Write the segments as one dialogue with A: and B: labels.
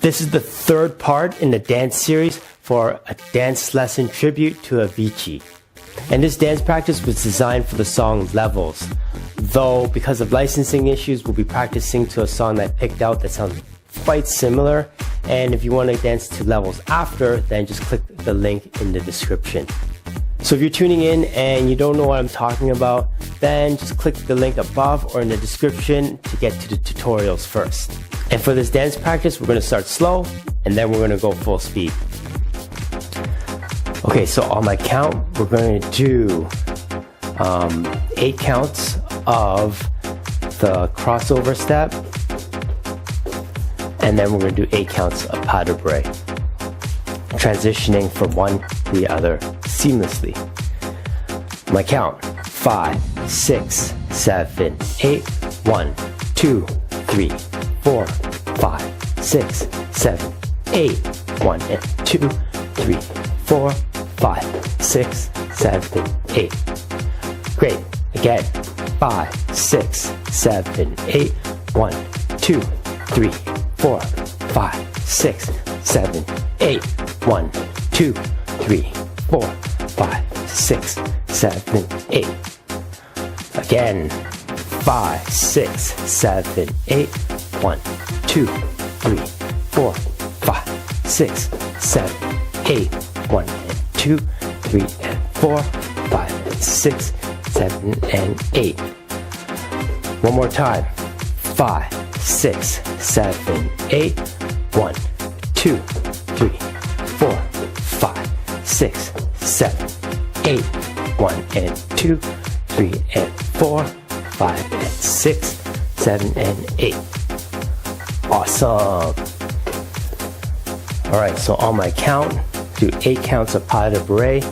A: This is the third part in the dance series for a dance lesson tribute to Avicii. And this dance practice was designed for the song Levels. Though, because of licensing issues, we'll be practicing to a song that I picked out that sounds quite similar. And if you want to dance to Levels after, then just click the link in the description. So if you're tuning in and you don't know what I'm talking about, then just click the link above or in the description to get to the tutorials first. And for this dance practice, we're going to start slow and then we're going to go full speed. Okay, so on my count, we're going to do 8 counts of the crossover step, and then we're going to do 8 counts of pas de break, transitioning from one to the other seamlessly. My count: 5, 6, 7, 8. 1, 2, 3, 4, 5, 6, 7, 8. 1 and 2, 3, 4, 5, 6, 7, 8. Great. Again. 5, 6, 7, 8. 1, 2, 3, 4, 5, 6, 7, 8. 1, 2, 3, 4, 5, 6, 7, 8. Again. 5, 6, 7, 8. 1, 2, 3, 4, 5, 6, 7, 8. 1 and 2, 3 and 4, 5 and 6, 7 and 8. One more time. 5, 6, 7, 8. 1, 2, 3, 4, 5, 6, 7, 8. 1 and 2, 3 and 4, 5 and 6, 7 and 8. Awesome. Alright, so on my count, do 8 counts of pas de break,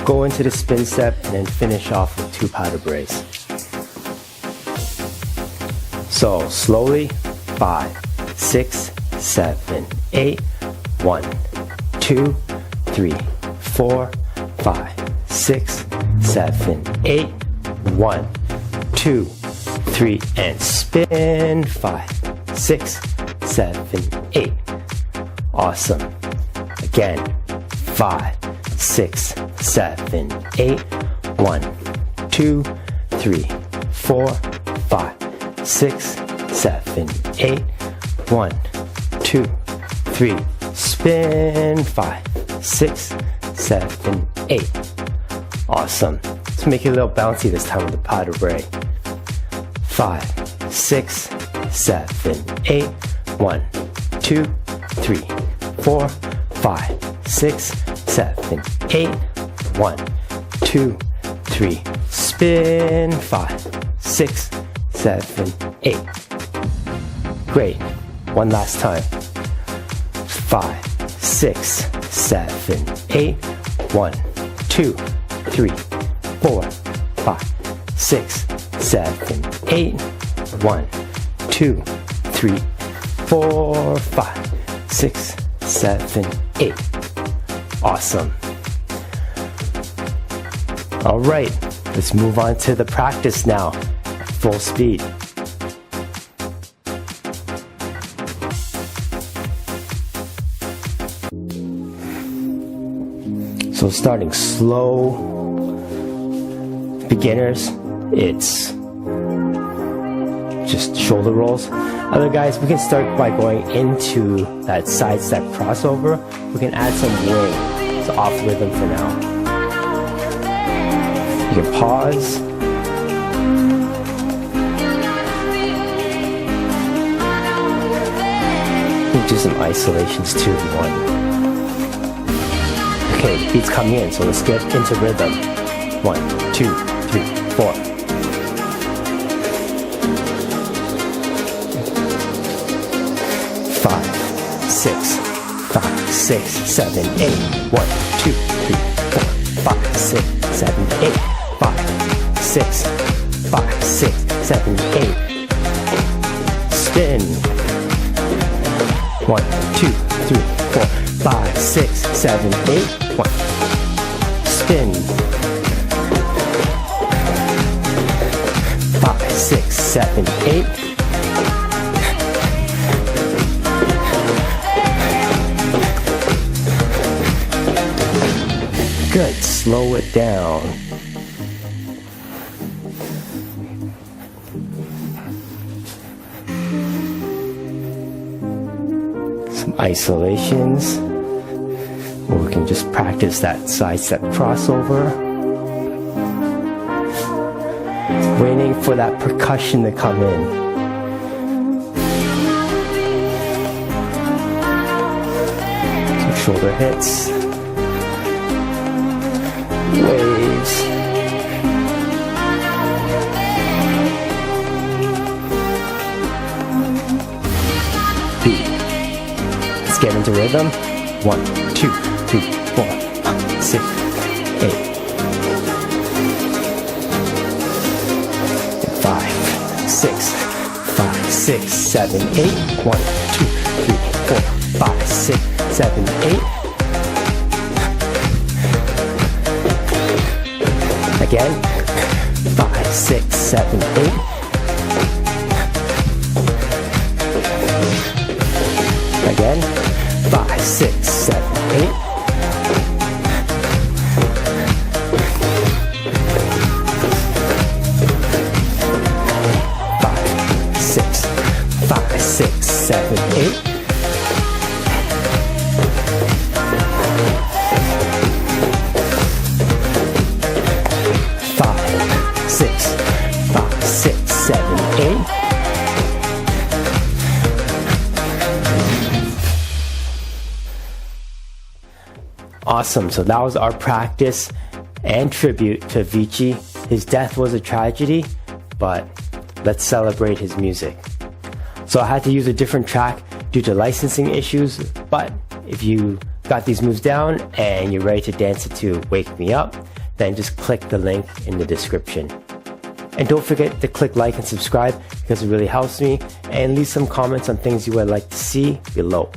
A: go into the spin step, and then finish off with 2 pas de breaks. So slowly, 5, 6, 7, 8. 1, 2, 3, 4, 5, 6, 7, 8. 1, 2, 3, and spin. 5, 6, 7, 8. Awesome. Again. 5, 6, 7, 8. 1, 2, 3, 4, 5, 6, 7, 8. 1, 2, 3, spin. 5, 6, 7, 8. Awesome. Let's make it a little bouncy this time with the pas de break. 5, 6, 7, 8. 1, 2, 3, 4, 5, 6, 7, 8. 1, 2, 3, spin. 5, 6, 7, 8. Great. One last time. 5, 6, 7, 8. 1, 2, 3, 4, 5, 6, 7, 8. 1, 2, 3, 4, 5, 6, 7, 8. Awesome. All right, let's move on to the practice now. Full speed. So starting slow, beginners, it's just shoulder rolls. Other guys, we can start by going into that side step crossover. We can add some wing. It's off rhythm for now. You can pause. Do some isolations too if you want. Okay, beats coming in, so let's get into rhythm. 1, 2, 3, 4. 5, 6, 5, 6, 7, 8. 1, 2, 3, 4, 5, 6, 7, 8. 5, 6, 5, 6, 7, 8. Spin. 1, 2, 3, 4, 5, 6, 7, 8. 1. Spin. 5, 6, 7, 8. Good, slow it down. Some isolations, or we can just practice that side step crossover. Waiting for that percussion to come in. Shoulder hits, waves, beat. Let's get into rhythm. 1, 2, 3, 4, 5, 6, 8. 5, 6, 5, 6, 7, 8. 1, 2, 3, 4, 5, 6, 7, 8. Again. 5, 6, 7, 8. Again. 5, 6, 7, 8. Five, six, seven, 8. Awesome, so that was our practice and tribute to Avicii. His death was a tragedy, but let's celebrate his music. So I had to use a different track due to licensing issues, but if you got these moves down and you're ready to dance it to Wake Me Up, then just click the link in the description. And don't forget to click like and subscribe because it really helps me, and leave some comments on things you would like to see below.